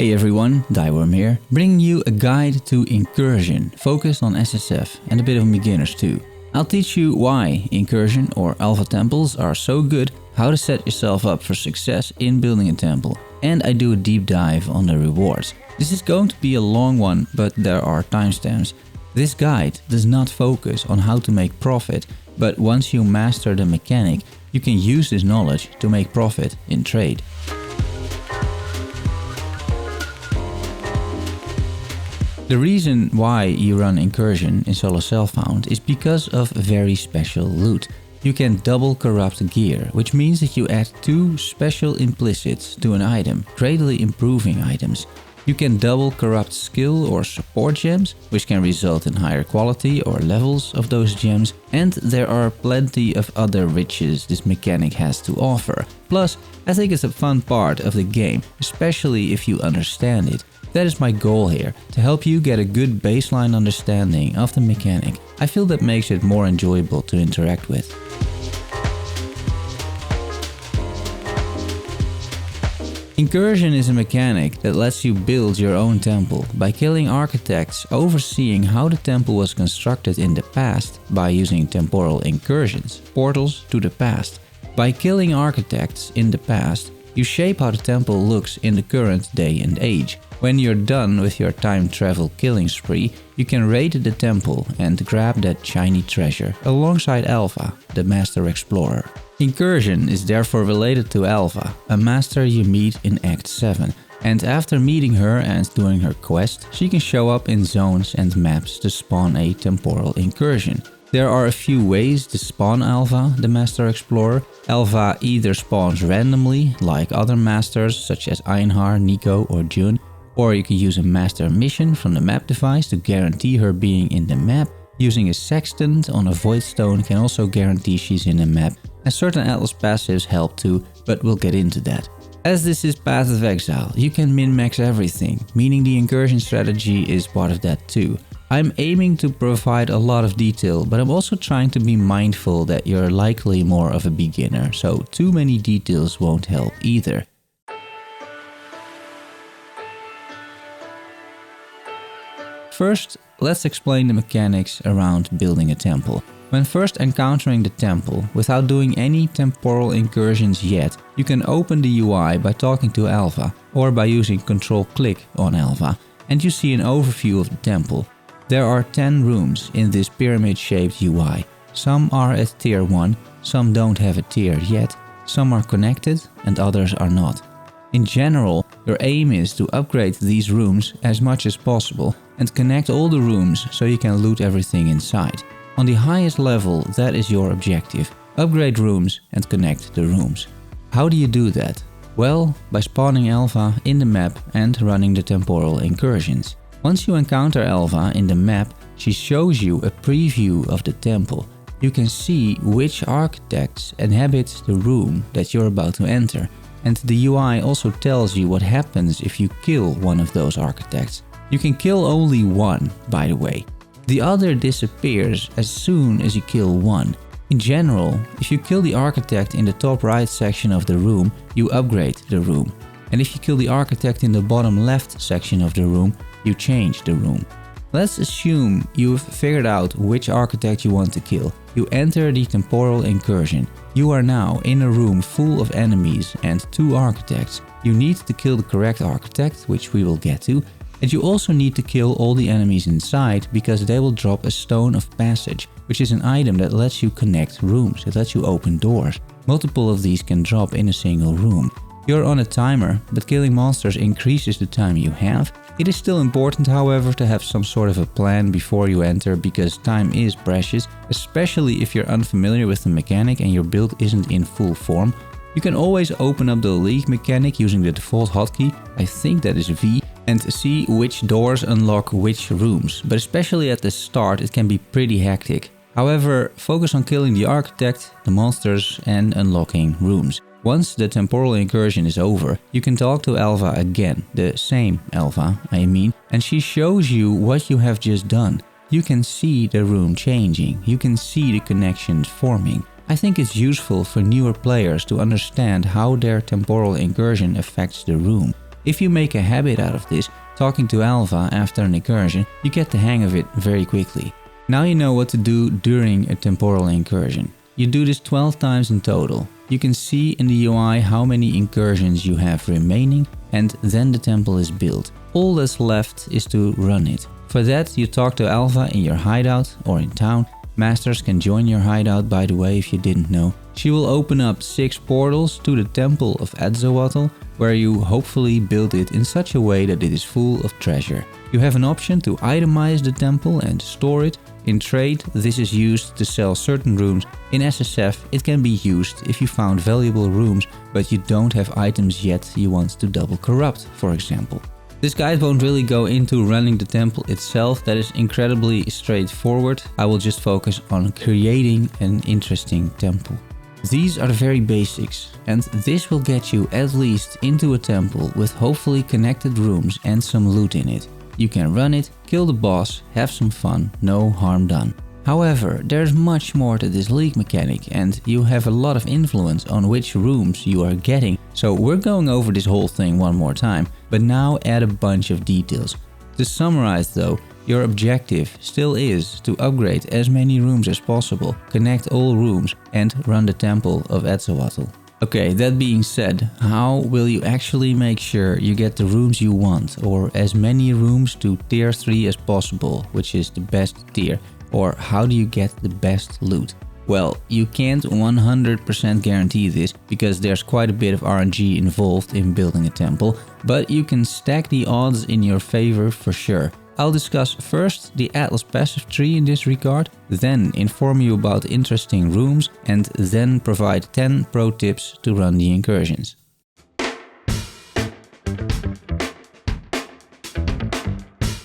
Hey everyone, Thyworm here, bringing you a guide to Incursion, focused on SSF and a bit on beginners too. I'll teach you why Incursion or Alpha temples are so good, how to set yourself up for success in building a temple, and I do a deep dive on the rewards. This is going to be a long one, but there are timestamps. This guide does not focus on how to make profit, but once you master the mechanic, you can use this knowledge to make profit in trade. The reason why you run Incursion in solo self-found is because of very special loot. You can double corrupt gear, which means that you add 2 special implicits to an item, greatly improving items. You can double corrupt skill or support gems, which can result in higher quality or levels of those gems, and there are plenty of other riches this mechanic has to offer. Plus, I think it's a fun part of the game, especially if you understand it. That is my goal here, to help you get a good baseline understanding of the mechanic. I feel that makes it more enjoyable to interact with. Incursion is a mechanic that lets you build your own temple by killing architects, overseeing how the temple was constructed in the past by using temporal incursions, portals to the past. By killing architects in the past, you shape how the temple looks in the current day and age. When you're done with your time travel killing spree, you can raid the temple and grab that shiny treasure alongside Alpha, the Master Explorer. Incursion is therefore related to Alpha, a master you meet in Act 7, and after meeting her and doing her quest, she can show up in zones and maps to spawn a temporal incursion. There are a few ways to spawn Alpha, the Master Explorer. Alpha either spawns randomly, like other masters such as Einhar, Nico or Jun, or you can use a master mission from the map device to guarantee her being in the map. Using a sextant on a void stone can also guarantee she's in the map, and certain Atlas passives help too, but we'll get into that. As this is Path of Exile, you can min-max everything, meaning the incursion strategy is part of that too. I'm aiming to provide a lot of detail, but I'm also trying to be mindful that you're likely more of a beginner, so too many details won't help either. First, let's explain the mechanics around building a temple. When first encountering the temple, without doing any temporal incursions yet, you can open the UI by talking to Alpha, or by using Ctrl-click on Alpha, and you see an overview of the temple. There are 10 rooms in this pyramid-shaped UI. Some are at tier 1, some don't have a tier yet, some are connected and others are not. In general, your aim is to upgrade these rooms as much as possible and connect all the rooms so you can loot everything inside. On the highest level, that is your objective. Upgrade rooms and connect the rooms. How do you do that? Well, by spawning Alpha in the map and running the temporal incursions. Once you encounter Alpha in the map, she shows you a preview of the temple. You can see which architects inhabit the room that you're about to enter. And the UI also tells you what happens if you kill one of those architects. You can kill only one, by the way. The other disappears as soon as you kill one. In general, if you kill the architect in the top right section of the room, you upgrade the room. And if you kill the architect in the bottom left section of the room, you change the room. Let's assume you've figured out which architect you want to kill. You enter the temporal incursion. You are now in a room full of enemies and 2 architects. You need to kill the correct architect, which we will get to, and you also need to kill all the enemies inside because they will drop a stone of passage, which is an item that lets you connect rooms, it lets you open doors. Multiple of these can drop in a single room. You're on a timer, but killing monsters increases the time you have. It is still important, however, to have some sort of a plan before you enter because time is precious, especially if you're unfamiliar with the mechanic and your build isn't in full form. You can always open up the League mechanic using the default hotkey, I think that is V, and see which doors unlock which rooms, but especially at the start it can be pretty hectic. However, focus on killing the architect, the monsters and unlocking rooms. Once the temporal incursion is over, you can talk to Alpha again, the same Alpha, I mean, and she shows you what you have just done. You can see the room changing, you can see the connections forming. I think it's useful for newer players to understand how their temporal incursion affects the room. If you make a habit out of this, talking to Alpha after an incursion, you get the hang of it very quickly. Now you know what to do during a temporal incursion. You do this 12 times in total. You can see in the UI how many incursions you have remaining, and then the temple is built. All that's left is to run it. For that, you talk to Alpha in your hideout or in town. Masters can join your hideout, by the way, if you didn't know. She will open up 6 portals to the temple of Adzawatl, where you hopefully build it in such a way that it is full of treasure. You have an option to itemize the temple and store it. In trade, this is used to sell certain rooms. In SSF, it can be used if you found valuable rooms, but you don't have items yet you want to double corrupt, for example. This guide won't really go into running the temple itself, that is incredibly straightforward. I will just focus on creating an interesting temple. These are the very basics, and this will get you at least into a temple with hopefully connected rooms and some loot in it. You can run it, kill the boss, have some fun, no harm done. However, there's much more to this league mechanic, and you have a lot of influence on which rooms you are getting, so we're going over this whole thing one more time, but now add a bunch of details. To summarize though, your objective still is to upgrade as many rooms as possible, connect all rooms, and run the temple of Adzawatl. Okay, that being said, how will you actually make sure you get the rooms you want, or as many rooms to tier 3 as possible, which is the best tier? Or how do you get the best loot? Well, you can't 100% guarantee this because there's quite a bit of RNG involved in building a temple, but you can stack the odds in your favor for sure. I'll discuss first the Atlas passive tree in this regard, then inform you about interesting rooms, and then provide 10 pro tips to run the incursions.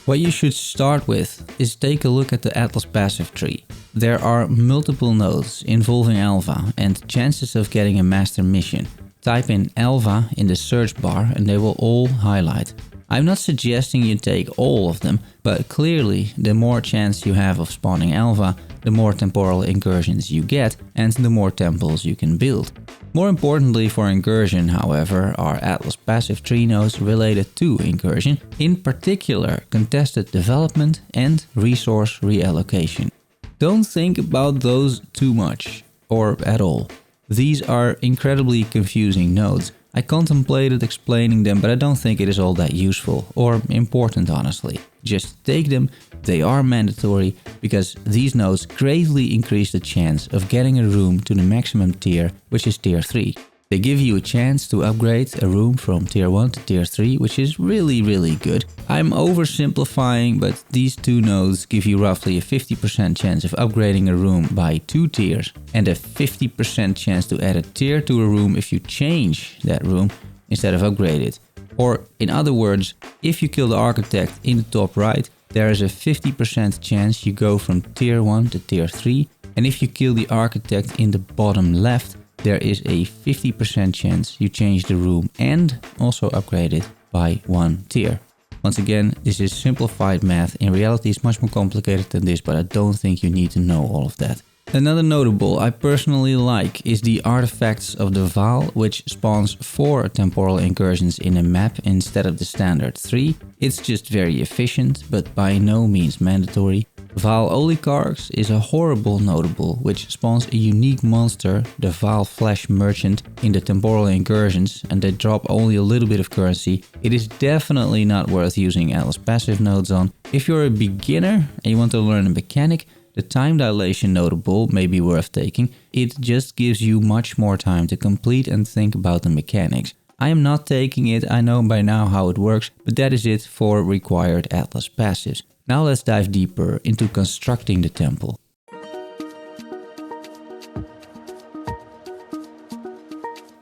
What you should start with is take a look at the Atlas passive tree. There are multiple nodes involving Alpha and chances of getting a master mission. Type in Alpha in the search bar and they will all highlight. I'm not suggesting you take all of them, but clearly the more chance you have of spawning Alpha, the more temporal incursions you get and the more temples you can build. More importantly for Incursion, however, are Atlas passive tree nodes related to Incursion, in particular contested development and resource reallocation. Don't think about those too much, or at all. These are incredibly confusing nodes. I contemplated explaining them, but I don't think it is all that useful or important, honestly. Just take them, they are mandatory, because these nodes greatly increase the chance of getting a room to the maximum tier, which is tier 3. They give you a chance to upgrade a room from tier 1 to tier 3, which is really good. I'm oversimplifying, but these two nodes give you roughly a 50% chance of upgrading a room by 2 tiers, and a 50% chance to add a tier to a room if you change that room instead of upgrade it. Or in other words, if you kill the architect in the top right, there is a 50% chance you go from tier 1 to tier 3, and if you kill the architect in the bottom left, there is a 50% chance you change the room and also upgrade it by 1 tier. Once again, this is simplified math. In reality, it's much more complicated than this, but I don't think you need to know all of that. Another notable I personally like is the artifacts of the Vaal, which spawns 4 temporal incursions in a map instead of the standard 3. It's just very efficient, but by no means mandatory. Vaal Oligarchs is a horrible notable, which spawns a unique monster, the Vaal Flesh Merchant, in the temporal incursions, and they drop only a little bit of currency. It is definitely not worth using Atlas passive nodes on. If you're a beginner and you want to learn a mechanic, the time dilation notable may be worth taking. It just gives you much more time to complete and think about the mechanics. I am not taking it, I know by now how it works, but that is it for required Atlas passives. Now let's dive deeper into constructing the temple.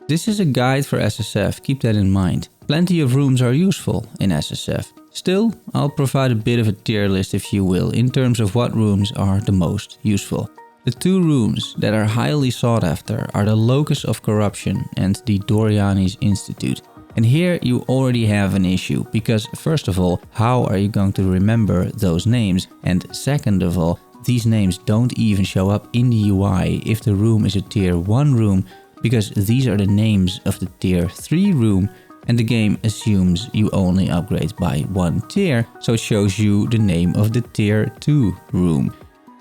This is a guide for SSF, keep that in mind. Plenty of rooms are useful in SSF. Still, I'll provide a bit of a tier list, if you will, in terms of what rooms are the most useful. The 2 rooms that are highly sought after are the Locus of Corruption and the Doriani's Institute. And here you already have an issue, because first of all, how are you going to remember those names? And second of all, these names don't even show up in the UI if the room is a tier 1 room, because these are the names of the tier 3 room and the game assumes you only upgrade by 1 tier, so it shows you the name of the tier 2 room.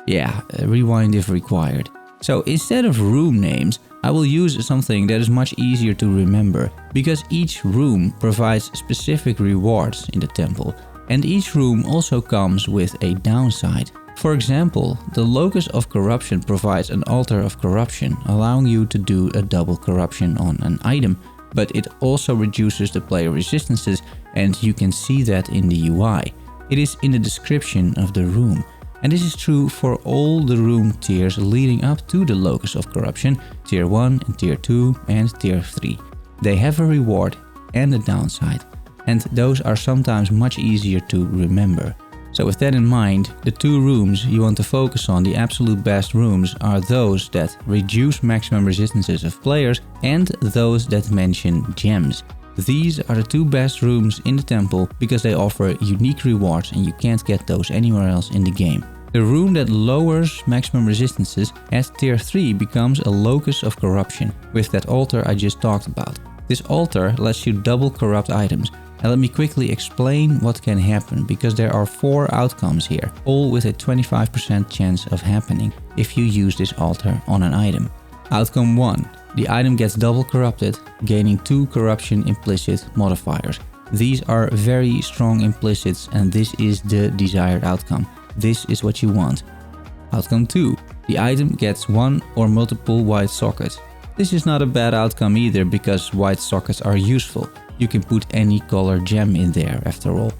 Yeah, rewind if required. So instead of room names, I will use something that is much easier to remember, because each room provides specific rewards in the temple, and each room also comes with a downside. For example, the Locus of Corruption provides an Altar of Corruption, allowing you to do a double corruption on an item, but it also reduces the player resistances, and you can see that in the UI. It is in the description of the room. And this is true for all the room tiers leading up to the Locus of Corruption, tier 1 and tier 2 and tier 3. They have a reward and a downside, and those are sometimes much easier to remember. So with that in mind, the 2 rooms you want to focus on, the absolute best rooms, are those that reduce maximum resistances of players and those that mention gems. These are the 2 best rooms in the temple because they offer unique rewards and you can't get those anywhere else in the game. The room that lowers maximum resistances at tier 3 becomes a Locus of Corruption, with that altar I just talked about. This altar lets you double corrupt items, and let me quickly explain what can happen, because there are 4 outcomes here, all with a 25% chance of happening if you use this altar on an item. Outcome 1. The item gets double corrupted, gaining 2 corruption implicit modifiers. These are very strong implicits and this is the desired outcome. This is what you want. Outcome 2. The item gets 1 or multiple white sockets. This is not a bad outcome either because white sockets are useful. You can put any color gem in there after all.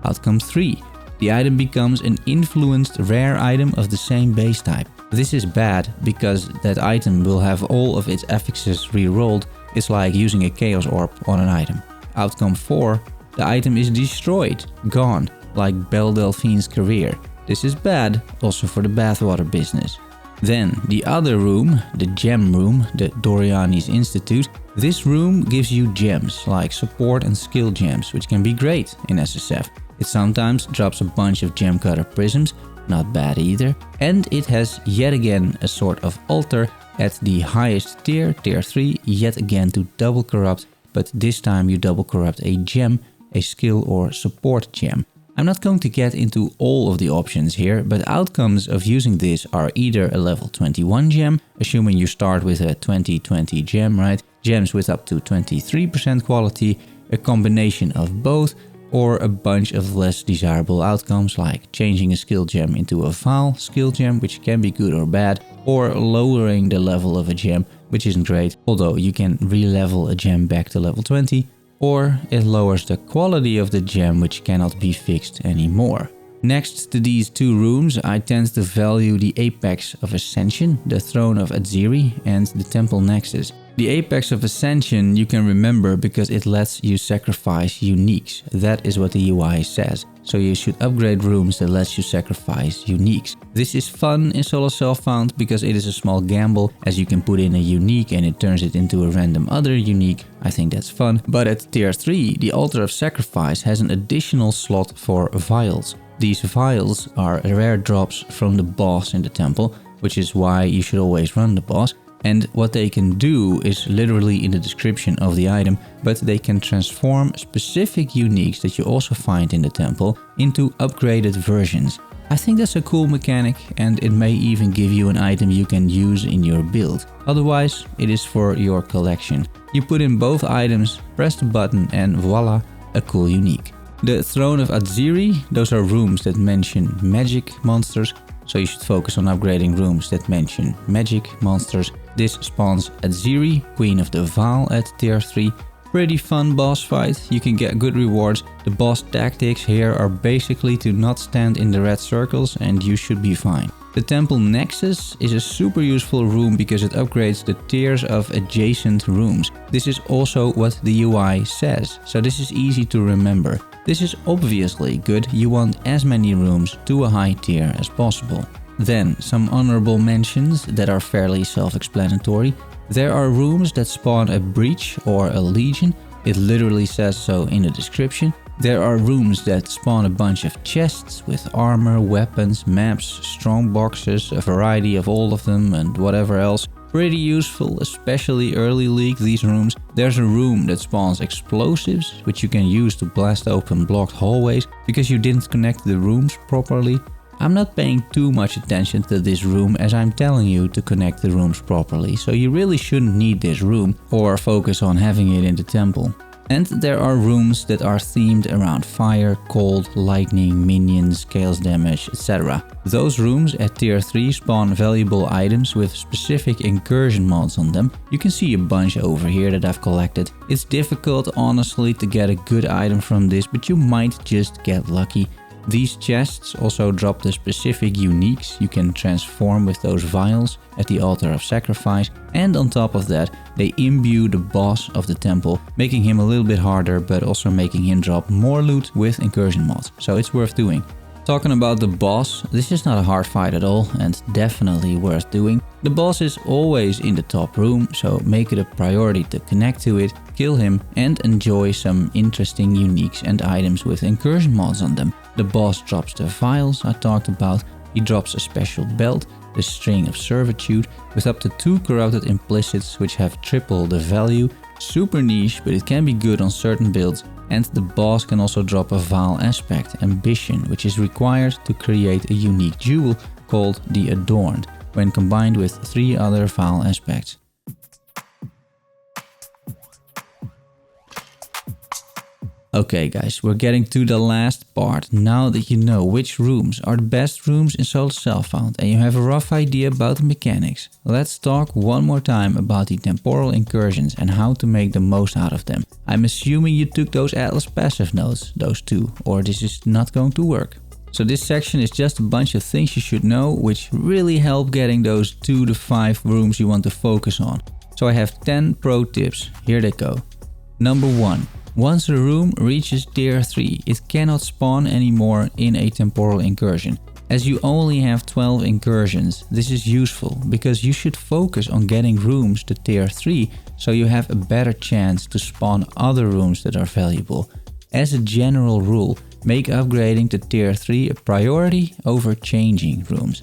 Outcome 3. The item becomes an influenced rare item of the same base type. This is bad because that item will have all of its affixes re-rolled. It's like using a chaos orb on an item. Outcome 4. The item is destroyed, gone, like Belle Delphine's career. This is bad, also for the bathwater business. Then the other room, the gem room, the Doriani's Institute. This room gives you gems like support and skill gems, which can be great in SSF. It sometimes drops a bunch of gem cutter prisms, not bad either. And it has yet again a sort of altar at the highest tier, tier 3, yet again to double corrupt, but this time you double corrupt a gem, a skill or support gem. I'm not going to get into all of the options here, but outcomes of using this are either a level 21 gem, assuming you start with a 20/20 gem, right? Gems with up to 23% quality, a combination of both, or a bunch of less desirable outcomes like changing a skill gem into a Val skill gem, which can be good or bad, or lowering the level of a gem, which isn't great, although you can re-level a gem back to level 20, or it lowers the quality of the gem, which cannot be fixed anymore. Next to these 2 rooms, I tend to value the Apex of Ascension, the Throne of Adziri, and the Temple Nexus. The Apex of Ascension you can remember because it lets you sacrifice uniques. That is what the UI says. So you should upgrade rooms that lets you sacrifice uniques. This is fun in solo self-found because it is a small gamble, as you can put in a unique and it turns it into a random other unique. I think that's fun. But at tier 3, the Altar of Sacrifice has an additional slot for vials. These vials are rare drops from the boss in the temple, which is why you should always run the boss. And what they can do is literally in the description of the item, but they can transform specific uniques that you also find in the temple into upgraded versions. I think that's a cool mechanic, and it may even give you an item you can use in your build. Otherwise, it is for your collection. You put in both items, press the button and voila, a cool unique. The Throne of Adziri, those are rooms that mention magic monsters, so you should focus on upgrading rooms that mention magic monsters. This spawns Adziri, Queen of the Val at tier 3. Pretty fun boss fight, you can get good rewards. The boss tactics here are basically to not stand in the red circles and you should be fine. The Temple Nexus is a super useful room because it upgrades the tiers of adjacent rooms. This is also what the UI says, so this is easy to remember. This is obviously good, you want as many rooms to a high tier as possible. Then some honorable mentions that are fairly self-explanatory. There are rooms that spawn a breach or a legion, it literally says so in the description. There are rooms that spawn a bunch of chests with armor, weapons, maps, strong boxes, a variety of all of them and whatever else. Pretty useful, especially early league these rooms. There's a room that spawns explosives, which you can use to blast open blocked hallways because you didn't connect the rooms properly. I'm not paying too much attention to this room as I'm telling you to connect the rooms properly, so you really shouldn't need this room or focus on having it in the temple. And there are rooms that are themed around fire, cold, lightning, minions, chaos damage, etc. Those rooms at tier 3 spawn valuable items with specific incursion mods on them. You can see a bunch over here that I've collected. It's difficult honestly to get a good item from this, but you might just get lucky. These chests also drop the specific uniques you can transform with those vials at the altar of sacrifice, and on top of that they imbue the boss of the temple, making him a little bit harder but also making him drop more loot with incursion mods, so it's worth doing. Talking about the boss, this is not a hard fight at all and definitely worth doing. The boss is always in the top room, so make it a priority to connect to it, kill him and enjoy some interesting uniques and items with incursion mods on them. The boss drops the vials I talked about, he drops a special belt, the String of Servitude, with up to 2 corrupted implicits which have triple the value. Super niche, but it can be good on certain builds. And the boss can also drop a Vaal aspect, Ambition, which is required to create a unique jewel called the Adorned, when combined with 3 other Vaal aspects. Okay guys, we're getting to the last part. Now that you know which rooms are the best rooms in Solar Self-Found and you have a rough idea about the mechanics, let's talk one more time about the temporal incursions and how to make the most out of them. I'm assuming you took those Atlas passive notes, those 2, or this is not going to work. So this section is just a bunch of things you should know which really help getting those 2 to 5 rooms you want to focus on. So I have 10 pro tips, here they go. Number 1. Once a room reaches tier 3, it cannot spawn anymore in a temporal incursion. As you only have 12 incursions, this is useful because you should focus on getting rooms to tier 3 so you have a better chance to spawn other rooms that are valuable. As a general rule, make upgrading to tier 3 a priority over changing rooms.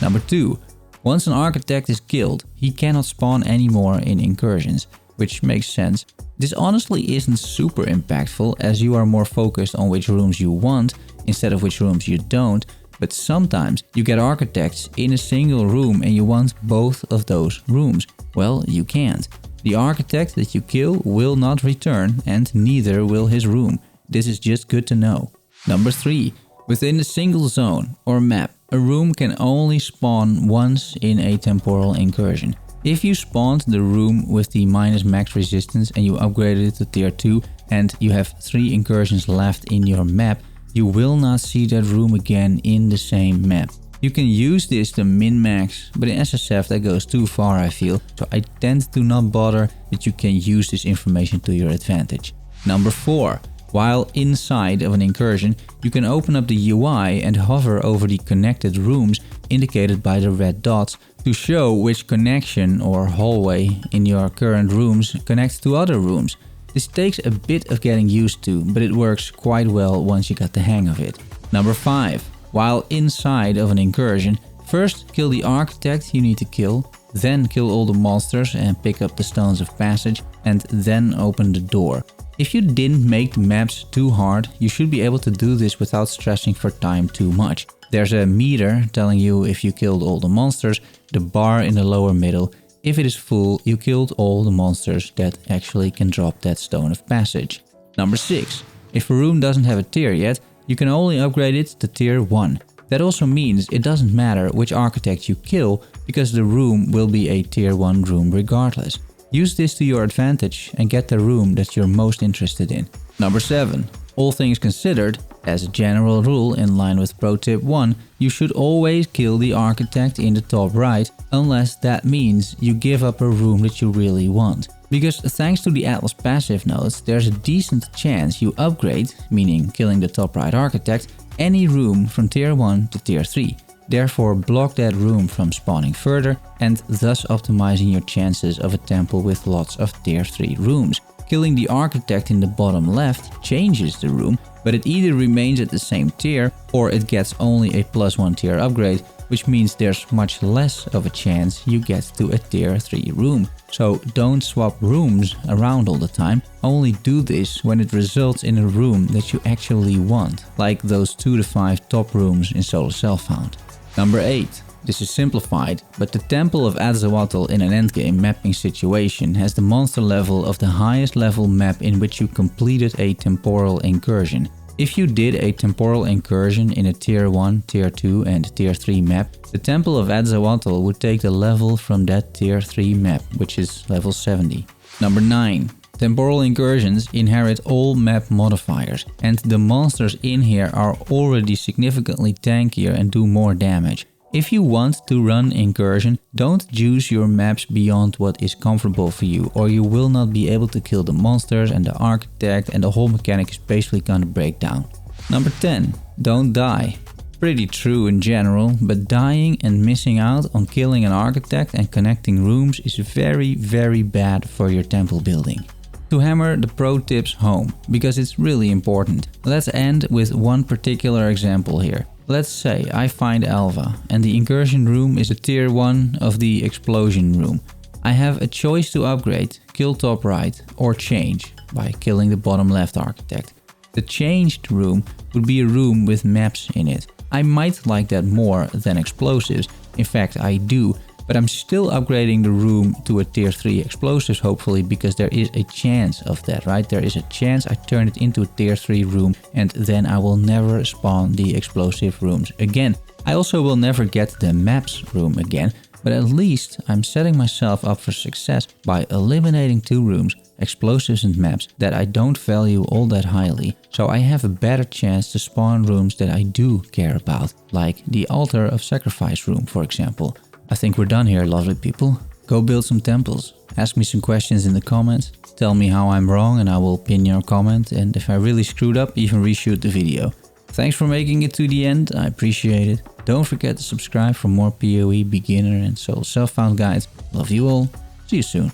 Number 2. Once an architect is killed, he cannot spawn anymore in incursions, which makes sense. This honestly isn't super impactful as you are more focused on which rooms you want instead of which rooms you don't, but sometimes you get architects in a single room and you want both of those rooms. Well, you can't. The architect that you kill will not return and neither will his room. This is just good to know. Number 3. Within a single zone or map, a room can only spawn once in a temporal incursion. If you spawned the room with the minus max resistance and you upgraded it to tier 2 and you have 3 incursions left in your map, you will not see that room again in the same map. You can use this to min-max, but in SSF that goes too far I feel, so I tend to not bother, but you can use this information to your advantage. Number 4. While inside of an incursion, you can open up the UI and hover over the connected rooms indicated by the red dots to show which connection or hallway in your current rooms connects to other rooms. This takes a bit of getting used to, but it works quite well once you got the hang of it. Number 5. While inside of an incursion, first kill the architect you need to kill, then kill all the monsters and pick up the stones of passage, and then open the door. If you didn't make the maps too hard, you should be able to do this without stressing for time too much. There's a meter telling you if you killed all the monsters, the bar in the lower middle. If it is full, you killed all the monsters that actually can drop that stone of passage. Number 6. If a room doesn't have a tier yet, you can only upgrade it to tier 1. That also means it doesn't matter which architect you kill because the room will be a tier 1 room regardless. Use this to your advantage and get the room that you're most interested in. Number 7. All things considered, as a general rule in line with pro tip 1, you should always kill the architect in the top right, unless that means you give up a room that you really want. Because thanks to the Atlas passive nodes, there's a decent chance you upgrade, meaning killing the top right architect, any room from tier 1 to tier 3. Therefore block that room from spawning further and thus optimizing your chances of a temple with lots of tier 3 rooms. Killing the architect in the bottom left changes the room, but it either remains at the same tier or it gets only a +1 tier upgrade, which means there's much less of a chance you get to a tier 3 room. So don't swap rooms around all the time, only do this when it results in a room that you actually want, like those 2 to 5 top rooms in Solar Self-Found. Number 8. This is simplified, but the Temple of Azawatl in an endgame mapping situation has the monster level of the highest level map in which you completed a temporal incursion. If you did a temporal incursion in a tier 1, tier 2 and tier 3 map, the Temple of Azawatl would take the level from that tier 3 map, which is level 70. Number 9. Temporal incursions inherit all map modifiers, and the monsters in here are already significantly tankier and do more damage. If you want to run Incursion, don't juice your maps beyond what is comfortable for you, or you will not be able to kill the monsters and the architect, and the whole mechanic is basically gonna break down. Number 10. Don't die. Pretty true in general, but dying and missing out on killing an architect and connecting rooms is very bad for your temple building. To hammer the pro tips home, because it's really important, let's end with one particular example here. Let's say I find Alva and the incursion room is a tier 1 of the explosion room. I have a choice to upgrade, kill top right or change by killing the bottom left architect. The changed room would be a room with maps in it. I might like that more than explosives, in fact I do, but I'm still upgrading the room to a tier 3 explosives hopefully, because there is a chance of that, right? There is a chance I turn it into a tier 3 room and then I will never spawn the explosive rooms again. I also will never get the maps room again, but at least I'm setting myself up for success by eliminating 2 rooms, explosives and maps, that I don't value all that highly, so I have a better chance to spawn rooms that I do care about, like the Altar of Sacrifice room for example. I think we're done here, lovely people. Go build some temples. Ask me some questions in the comments. Tell me how I'm wrong and I will pin your comment, and if I really screwed up, even reshoot the video. Thanks for making it to the end, I appreciate it. Don't forget to subscribe for more PoE, beginner and Solar Self-Found guides. Love you all. See you soon.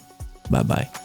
Bye bye.